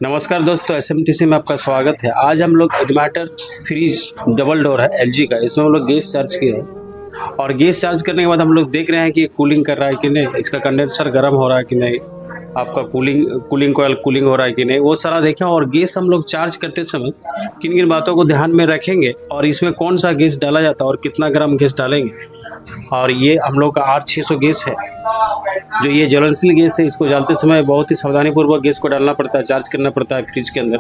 नमस्कार दोस्तों, एसएमटीसी में आपका स्वागत है। आज हम लोग इन्वर्टर फ्रिज डबल डोर है एलजी का, इसमें हम लोग गैस चार्ज किए हैं और गैस चार्ज करने के बाद हम लोग देख रहे हैं कि ये कूलिंग कर रहा है कि नहीं, इसका कंडेंसर गर्म हो रहा है कि नहीं, आपका कूलिंग कॉयल कूलिंग हो रहा है कि नहीं, वो सारा देखें। और गैस हम लोग चार्ज करते समय किन किन बातों को ध्यान में रखेंगे और इसमें कौन सा गैस डाला जाता है और कितना ग्राम गैस डालेंगे। और ये हम लोग का R600 गैस है, जो ये ज्वलनशील गैस है। इसको डालते समय बहुत ही सावधानी पूर्वक गैस को डालना पड़ता है, चार्ज करना पड़ता है फ्रिज के अंदर।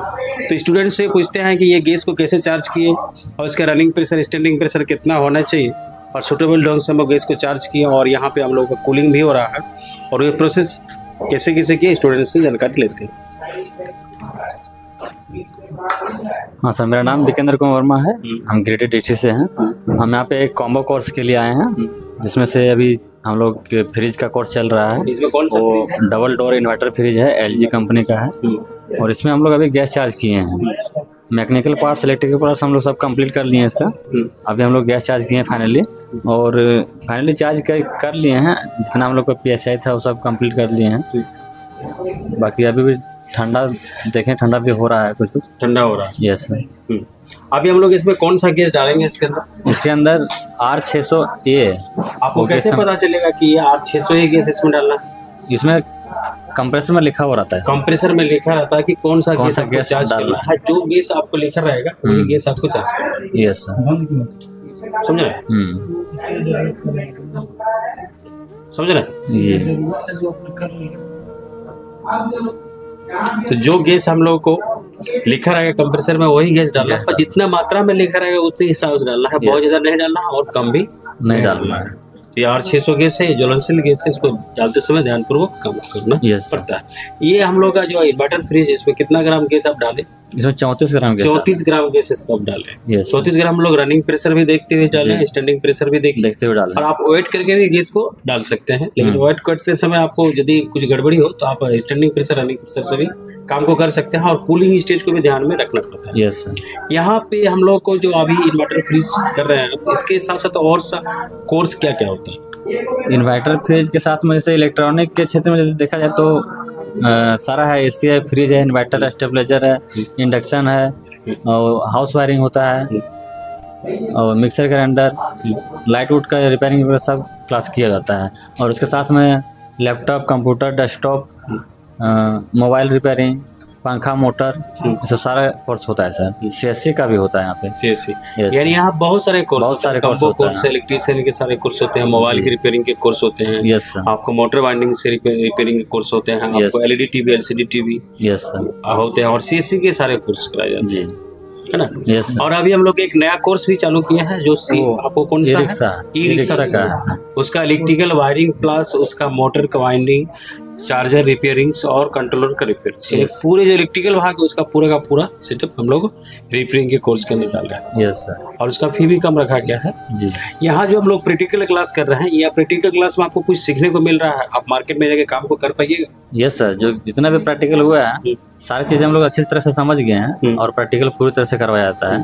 तो स्टूडेंट से पूछते हैं कि ये गैस को कैसे चार्ज किए और इसका रनिंग प्रेशर स्टैंडिंग प्रेशर कितना होना चाहिए और सूटेबल ढंग से हम लोग गैस को चार्ज किए। और यहाँ पे हम लोग का कूलिंग भी हो रहा है और ये प्रोसेस कैसे कैसे किए स्टूडेंट से जानकारी लेते हैं। हाँ सर, मेरा नाम विकेंद्र कुमार वर्मा है। हम ग्रेडेड डिस्ट्रिक्ट से हैं। हम यहाँ पे एक कॉम्बो कोर्स के लिए आए हैं, जिसमें से अभी हम लोग के फ्रिज का कोर्स चल रहा है। इसमें कौन सा वो डबल डोर इन्वर्टर फ्रिज है, एलजी कंपनी का है। और इसमें हम लोग अभी गैस चार्ज किए हैं। मैकेनिकल पार्ट्स, इलेक्ट्रिकल पार्ट्स हम लोग सब कंप्लीट कर लिए हैं इसका। अभी हम लोग गैस चार्ज किए हैं फाइनली, और फाइनली चार्ज कर लिए हैं। जितना हम लोग का PSI था वो सब कंप्लीट कर लिए हैं। बाकी अभी भी ठंडा देखें, ठंडा भी हो रहा है, कुछ ठंडा हो रहा है। Yes sir. अभी हम लोग इसमें कौन सा गैस डालेंगे इसके अंदर R600A। आपको कैसे पता चलेगा कि ये R600 गैस इसमें डालना है? इसमें कंप्रेसर में लिखा हुआ रहता है। कंप्रेसर में लिखा रहता है कि कौन सा गैस चार्ज डालना है। जो गैस आपको लिखा रहेगा वही गैस आपको चार्ज करना है। यस सर, समझ रहे जी। तो जो गैस हम लोग को लिखा रहेगा कंप्रेसर में वही गैस डालना है, पर जितना मात्रा में लिखा रहेगा उतने हिसाब से डालना है। बहुत ज्यादा नहीं डालना और कम भी नहीं डालना है। ये R600 गैस है, ज्वलनशील गैस है, इसको डालते समय ध्यानपूर्वक काम करना पड़ता है। ये हम लोग का जो इन्वर्टर फ्रिज है, इसमें कितना ग्राम गैस आप डालें? इसमें 34 ग्राम गैस। 34 ग्राम गैस इसको आप डालें। 34 ग्राम हम लोग रनिंग प्रेशर भी देखते हुए डालें, स्टैंडिंग प्रेशर भी देखते हुए डालें। और आप वेट करके भी गैस को डाल सकते हैं, लेकिन वेट करते समय आपको यदि कुछ गड़बड़ी हो तो आप स्टैंडिंग प्रेशर रनिंग प्रेशर से भी काम को कर सकते हैं। और कूलिंग स्टेज को भी ध्यान में रखना पड़ता है। Yes sir. यहाँ पे हम लोग को जो अभी इन्वर्टर फ्रिज कर रहे हैं, इसके साथ साथ और सा कोर्स क्या क्या होता है? इन्वर्टर फ्रिज के साथ में जैसे इलेक्ट्रॉनिक के क्षेत्र में देखा जाए तो सारा है। AC है, फ्रिज है, इन्वर्टर स्टेबलाइजर है, इंडक्शन है, और हाउस वायरिंग होता है, और मिक्सर ग्राइंडर, लाइट वुड का रिपेयरिंग वगैरह सब क्लास किया जाता है। और उसके साथ में laptop, computer, desktop, mobile repairing, पंखा, मोटर, ये सब सारा कोर्स होता है सर। CSC का भी होता है यहाँ पे। CSC यानी यहाँ बहुत सारे कोर्स कोर्स, इलेक्ट्रीशियन के सारे कोर्स होते हैं, मोबाइल की रिपेयरिंग के कोर्स होते हैं। Yes sir. आपको मोटर वाइंडिंग से रिपेयरिंग के कोर्स होते हैं। आपको LED TV, LCD TV yes sir होते हैं, और CSC के सारे कोर्स कराए जाते हैं, है ना? Yes sir. और अभी हम लोग एक नया कोर्स भी चालू किया है, जो आपको कौन सा ई-रिक्शा का, उसका इलेक्ट्रिकल वायरिंग प्लस उसका मोटर का वाइंडिंग, चार्जर रिपेयरिंग्स और कंट्रोलर का रिपेयरिंग, पूरे जो इलेक्ट्रिकल भाग है उसका पूरा का पूरा सेटअप हम लोग रिपेयरिंग के कोर्स के अंदर डाल रहे हैं। Yes sir. और उसका फी भी कम रखा गया है जी। यहाँ जो हम लोग प्रैक्टिकल क्लास कर रहे हैं, या प्रैक्टिकल क्लास में आपको कुछ सीखने को मिल रहा है, आप मार्केट में जाके काम को कर पाइएगा? यस सर, जो जितना भी प्रैक्टिकल हुआ है सारी चीजें हम लोग अच्छी तरह से समझ गए हैं, और प्रैक्टिकल पूरी तरह से करवाया जाता है,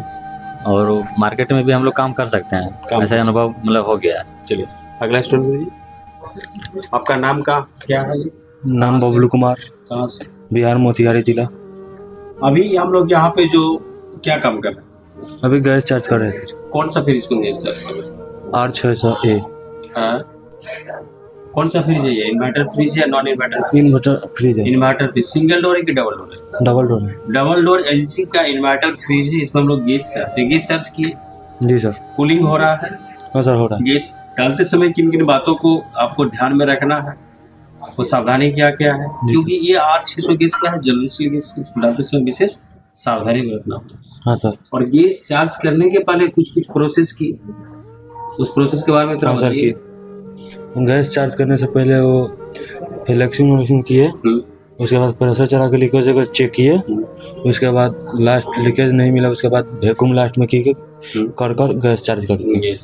और मार्केट में भी हम लोग काम कर सकते हैं। ऐसा अनुभव मतलब हो गया है। चलिए अगला स्टूडेंट, आपका नाम क्या है? नाम बबलू कुमार। कहाँ से? बिहार, मोतिहारी जिला। अभी हम लोग यहाँ पे जो क्या काम कर रहे हैं? अभी गैस चार्ज कर रहे थे। कौन सा फ्रिज को गैस चार्ज कर रहे हैं? R600A। कौन सा फ्रिज है ये? इन्वर्टर फ्रिज या नॉन इन्वर्टर? इन्वर्टर फ्रिज है। इन्वर्टर फ्रिज सिंगल डोर है कि डबल डोर है? डबल डोर है। डबल डोर LG का इन्वर्टर फ्रिज है। इसमें हम लोग गैस चार्ज किए। जी सर। कूलिंग हो रहा है? हाँ सर, हो रहा है। गैस डालते समय किन किन बातों को आपको ध्यान में रखना है, वो सावधानी क्या क्या है? क्योंकि ये R600 गैस क्या है, ज्वलनशील गैस, इसको डालते समय विशेष सावधानी बरतना होता है। हाँ सर। और गैस चार्ज करने के पहले कुछ प्रोसेस की, उस प्रोसेस के बारे में थोड़ा बताइए। गैस चार्ज करने से पहले वो फ्लेक्सिंग किए, उसके बाद प्रेशर चला के लीकेज अगर चेक किए, उसके बाद लास्ट लीकेज नहीं मिला, उसके बाद वैक्यूम लास्ट में की कर गैस चार्ज कर दिए।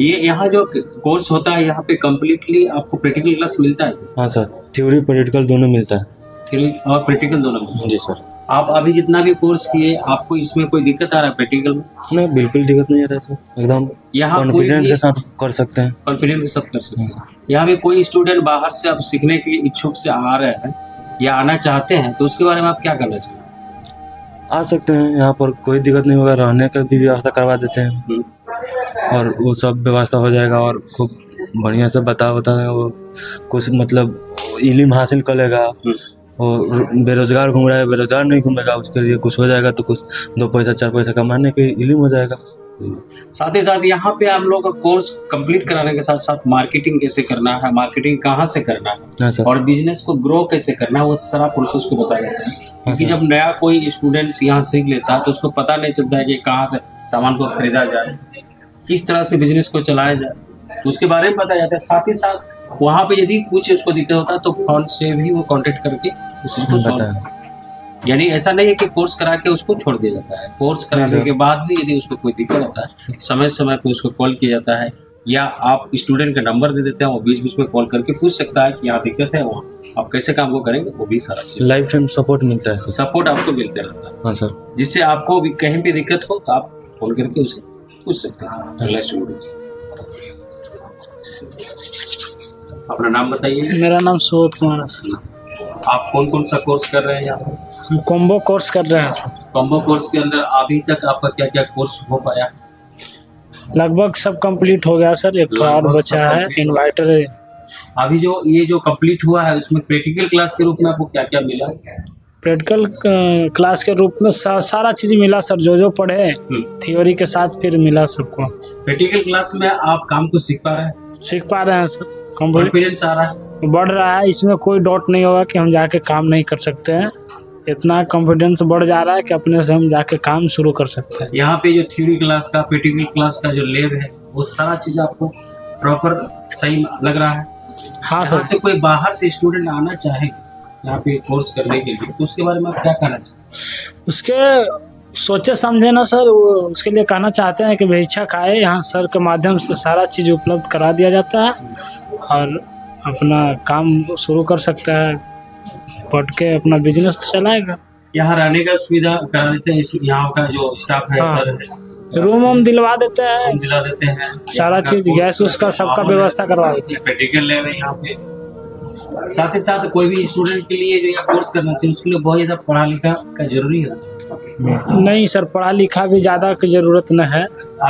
ये यहाँ जो कोर्स होता है, यहाँ पे कम्प्लीटली आपको प्रैक्टिकल क्लास मिलता है? हाँ सर, थ्योरी प्रैक्टिकल दोनों मिलता है। थ्योरी और प्रैक्टिकल दोनों मिलता है? जी सर। आप अभी जितना भी कोर्स किए, आपको इसमें कोई दिक्कत आ रहा है प्रैक्टिकल में? नहीं, बिल्कुल दिक्कत नहीं आ रहा है सर। एकदम यहाँ कॉन्फिडेंस के साथ कर सकते हैं। कॉन्फिडेंस के साथ कर सकते हैं। यहाँ पे कोई स्टूडेंट बाहर से आप सीखने के इच्छुक से आ रहे हैं या आना चाहते हैं, तो उसके बारे में आप क्या करना चाहिए? आ सकते हैं, यहाँ पर कोई दिक्कत नहीं होगा, रहने का भी व्यवस्था करवा देते हैं और वो सब व्यवस्था हो जाएगा और खूब बढ़िया से बता है वो कुछ मतलब इल्म हासिल कर लेगा। और बेरोजगार घूम रहा है, बेरोजगार नहीं घूमेगा, उसके लिए कुछ हो जाएगा तो कुछ 2 पैसा 4 पैसा कमाने के इल्म हो जाएगा। साथ ही साथ यहाँ पे हम लोग का कोर्स कंप्लीट कराने के साथ साथ मार्केटिंग कैसे करना है, मार्केटिंग कहाँ से करना है और बिजनेस को ग्रो कैसे करना है, वो सारा प्रोसेस को बताया जाता है। क्योंकि जब नया कोई स्टूडेंट यहाँ सीख लेता है तो उसको पता नहीं चलता है कि कहाँ से सामान को खरीदा जाए, किस तरह से बिजनेस को चलाया जाए, तो उसके बारे में बताया जाता है। साथ ही साथ वहाँ पे यदि कुछ उसको दिक्कत होता है तो फोन से भी वो कांटेक्ट करके उस चीज को सॉल्व, यानी ऐसा नहीं है कि कोर्स करा के उसको छोड़ दिया जाता है। कोर्स कराने के बाद भी यदि उसको कोई दिक्कत होता है समय समय पे उसको कॉल किया जाता है, या आप स्टूडेंट का नंबर दे देते हैं, वो बीच बीच में कॉल करके पूछ सकता है कि यहाँ दिक्कत है, वहाँ आप कैसे काम को करेंगे, वो भी सारा चीज लाइफ टाइम सपोर्ट मिलता है, सपोर्ट आपको मिलते रहता है। हाँ सर, जिससे आपको भी कहीं भी दिक्कत हो तो आप फोन करके उसे पूछ सकते हैं अगला स्टूडेंट। अपना नाम बताइए। मेरा नाम सुबोध कुमार है सर। आप कौन कौन सा कोर्स कर रहे हैं यहाँ पर? हम कॉम्बो कोर्स कर रहे हैं सर। कॉम्बो कोर्स के अंदर अभी तक आपका क्या क्या कोर्स हो पाया? लगभग सब कंप्लीट हो गया सर, एक और बचा है इन्वर्टर। अभी जो ये जो कंप्लीट हुआ है उसमें प्रैक्टिकल क्लास के रूप में आपको क्या क्या मिला? प्रैक्टिकल क्लास के रूप में सारा चीज मिला सर, जो पढ़े थ्योरी के साथ फिर मिला सबको। प्रैक्टिकल क्लास में आप काम को सीख पा रहे हैं सर, कॉन्फिडेंस आ रहा है, बढ़ रहा है, इसमें कोई डाउट नहीं होगा कि हम जाके काम नहीं कर सकते हैं। इतना कॉन्फिडेंस बढ़ जा रहा है कि अपने से हम जाके काम शुरू कर सकते हैं। यहाँ पे जो थ्योरी क्लास का प्रैक्टिकल क्लास का जो लैब है वो सारा चीज आपको प्रॉपर सही लग रहा है? हाँ सर। से कोई बाहर से स्टूडेंट आना चाहे यहाँ पे कोर्स करने के लिए तो उसके बारे में आप क्या कहना चाहते? उसके सोचे समझे ना सर, उसके लिए कहना चाहते हैं कि बेहिचक आए, यहाँ सर के माध्यम से सारा चीज उपलब्ध करा दिया जाता है और अपना काम शुरू कर सकता है, पढ़ के अपना बिजनेस चलाएगा। यहाँ रहने का सुविधा करा देते हैं, यहाँ का जो स्टाफ है हाँ। सर है, रूम दिलवा देते हैं, दिला देते हैं, सारा चीज गैस उसका सबका व्यवस्था करवा देते हैं। प्रैक्टिकल लैब है यहाँ पे। साथ ही साथ कोई भी स्टूडेंट के लिए जो ये कोर्स करना चाहिए उसके लिए बहुत ज्यादा पढ़ा लिखा का जरूरी है? नहीं सर, पढ़ा लिखा भी ज्यादा की जरूरत न है।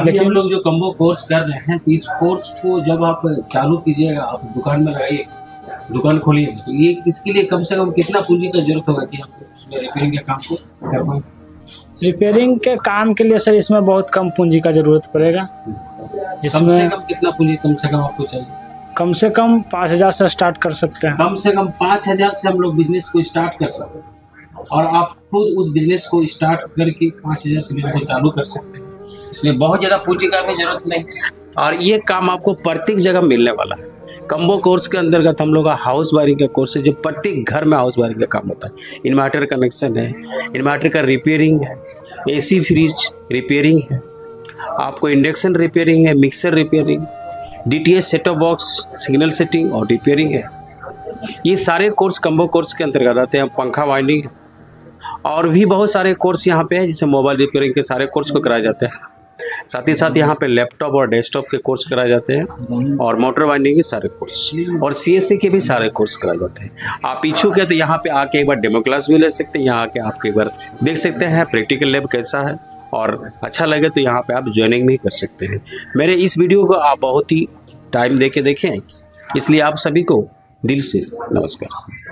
लेकिन हम लोग जो कम्बो कोर्स कर रहे हैं तो इस कोर्स को जब आप चालू कीजिएगा, आप दुकान में लगाइए, दुकान खोलिएगा, तो ये इसके लिए कम से कम कितना पूंजी का जरूरत होगा कि आप उसमें रिपेयरिंग के काम को कर पाए? रिपेयरिंग के काम के लिए सर इसमें बहुत कम पूंजी का जरूरत पड़ेगा। कम से कम कितना पूंजी कम से कम आपको चाहिए? कम से कम 5,000 से स्टार्ट कर सकते हैं। कम से कम 5,000 से हम लोग बिजनेस को स्टार्ट कर सकते हैं और आप खुद उस बिजनेस को स्टार्ट करके 5,000 से बिजनेस को चालू कर सकते हैं। इसलिए बहुत ज़्यादा पूंजी का भी जरूरत नहीं और ये काम आपको प्रत्येक जगह मिलने वाला है। कम्बो कोर्स के अंतर्गत हम लोग का हाउस वायरिंग का कोर्स है, जो प्रत्येक घर में हाउस वायरिंग का काम होता है। इन्वर्टर कनेक्शन है, इन्वर्टर का रिपेयरिंग है, AC फ्रिज रिपेयरिंग है, आपको इंडक्शन रिपेयरिंग है, mixer repairing, DTH set top box signal setting और रिपेयरिंग है। ये सारे कोर्स कम्बो कोर्स के अंतर्गत आते हैं। पंखा वाइंडिंग और भी बहुत सारे कोर्स यहाँ पे हैं, जिससे मोबाइल रिपेयरिंग के सारे कोर्स को कराए जाते हैं। साथ ही साथ यहाँ पे लैपटॉप और डेस्कटॉप के कोर्स कराए जाते हैं और मोटर वाइंडिंग के सारे कोर्स और CSC के भी सारे कोर्स कराए जाते हैं। आप इच्छुक है तो यहाँ पे आके एक बार डेमो क्लास भी ले सकते हैं, यहाँ आके आप एक बार देख सकते हैं प्रैक्टिकल लैब कैसा है और अच्छा लगे तो यहाँ पे आप ज्वाइनिंग भी कर सकते हैं। मेरे इस वीडियो को आप बहुत ही टाइम दे के देखें, इसलिए आप सभी को दिल से नमस्कार।